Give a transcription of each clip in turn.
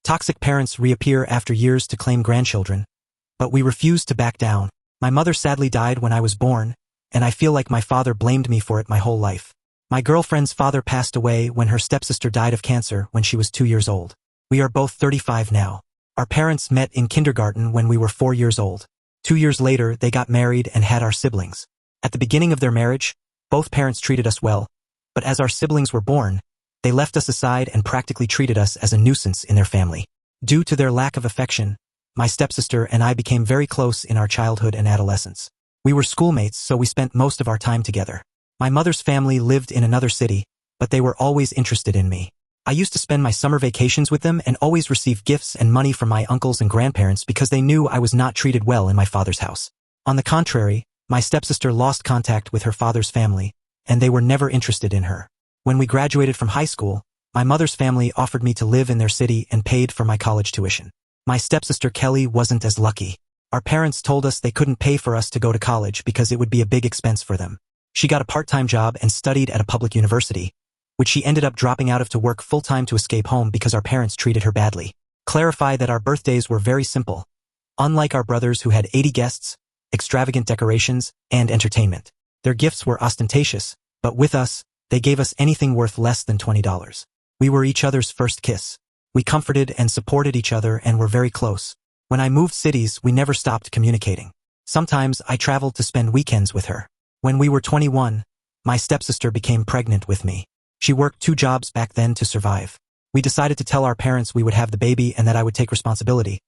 Toxic parents reappear after years to claim grandchildren. But we refuse to back down. My mother sadly died when I was born, and I feel like my father blamed me for it my whole life. My girlfriend's father passed away when her stepsister died of cancer when she was 2 years old. We are both 35 now. Our parents met in kindergarten when we were 4 years old. 2 years later, they got married and had our siblings. At the beginning of their marriage, both parents treated us well, but as our siblings were born, they left us aside and practically treated us as a nuisance in their family. Due to their lack of affection, my stepsister and I became very close in our childhood and adolescence. We were schoolmates, so we spent most of our time together. My mother's family lived in another city, but they were always interested in me. I used to spend my summer vacations with them and always receive gifts and money from my uncles and grandparents because they knew I was not treated well in my father's house. On the contrary, my stepsister lost contact with her father's family, and they were never interested in her. When we graduated from high school, my mother's family offered me to live in their city and paid for my college tuition. My stepsister Kelly wasn't as lucky. Our parents told us they couldn't pay for us to go to college because it would be a big expense for them. She got a part-time job and studied at a public university, which she ended up dropping out of to work full-time to escape home because our parents treated her badly. Clarify that our birthdays were very simple. Unlike our brothers who had 80 guests, extravagant decorations, and entertainment. Their gifts were ostentatious, but with us, they gave us anything worth less than $20. We were each other's first kiss. We comforted and supported each other and were very close. When I moved cities, we never stopped communicating. Sometimes I traveled to spend weekends with her. When we were 21, my stepsister became pregnant with me. She worked 2 jobs back then to survive. We decided to tell our parents we would have the baby and that I would take responsibility.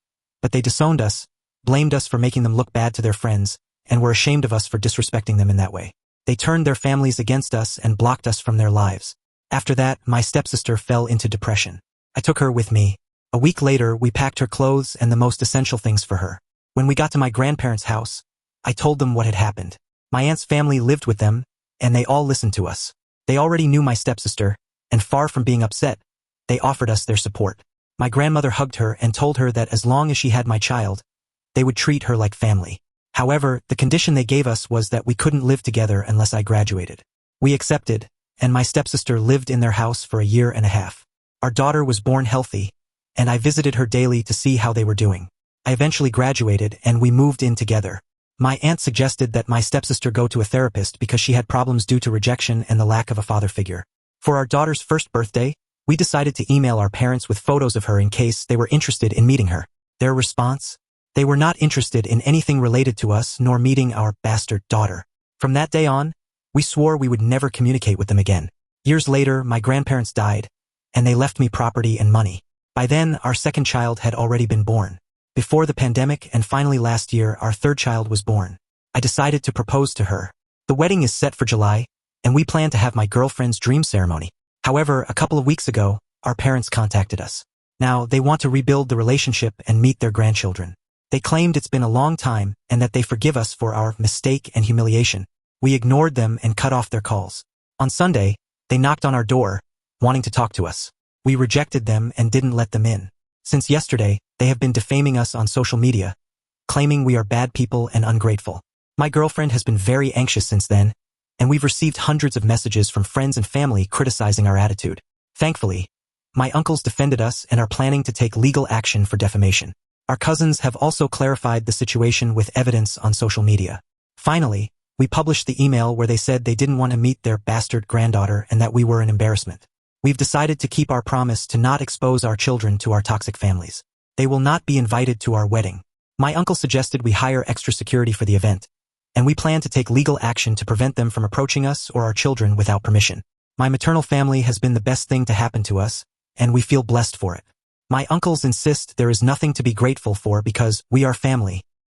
But they disowned us, blamed us for making them look bad to their friends, and were ashamed of us for disrespecting them in that way. They turned their families against us and blocked us from their lives. After that, my stepsister fell into depression. I took her with me. A week later, we packed her clothes and the most essential things for her. When we got to my grandparents' house, I told them what had happened. My aunt's family lived with them, and they all listened to us. They already knew my stepsister, and far from being upset, they offered us their support. My grandmother hugged her and told her that as long as she had my child, they would treat her like family. However, the condition they gave us was that we couldn't live together unless I graduated. We accepted, and my stepsister lived in their house for a year and a half. Our daughter was born healthy, and I visited her daily to see how they were doing. I eventually graduated, and we moved in together. My aunt suggested that my stepsister go to a therapist because she had problems due to rejection and the lack of a father figure. For our daughter's first birthday, we decided to email our parents with photos of her in case they were interested in meeting her. Their response? They were not interested in anything related to us nor meeting our bastard daughter. From that day on, we swore we would never communicate with them again. Years later, my grandparents died, and they left me property and money. By then, our second child had already been born. Before the pandemic and finally last year, our third child was born. I decided to propose to her. The wedding is set for July, and we plan to have my girlfriend's dream ceremony. However, a couple of weeks ago, our parents contacted us. Now, they want to rebuild the relationship and meet their grandchildren. They claimed it's been a long time and that they forgive us for our mistake and humiliation. We ignored them and cut off their calls. On Sunday, they knocked on our door, wanting to talk to us. We rejected them and didn't let them in. Since yesterday, they have been defaming us on social media, claiming we are bad people and ungrateful. My girlfriend has been very anxious since then, and we've received hundreds of messages from friends and family criticizing our attitude. Thankfully, my uncles defended us and are planning to take legal action for defamation. Our cousins have also clarified the situation with evidence on social media. Finally, we published the email where they said they didn't want to meet their bastard granddaughter and that we were an embarrassment. We've decided to keep our promise to not expose our children to our toxic families. They will not be invited to our wedding. My uncle suggested we hire extra security for the event, and we plan to take legal action to prevent them from approaching us or our children without permission. My maternal family has been the best thing to happen to us, and we feel blessed for it. My uncles insist there is nothing to be grateful for because we are family,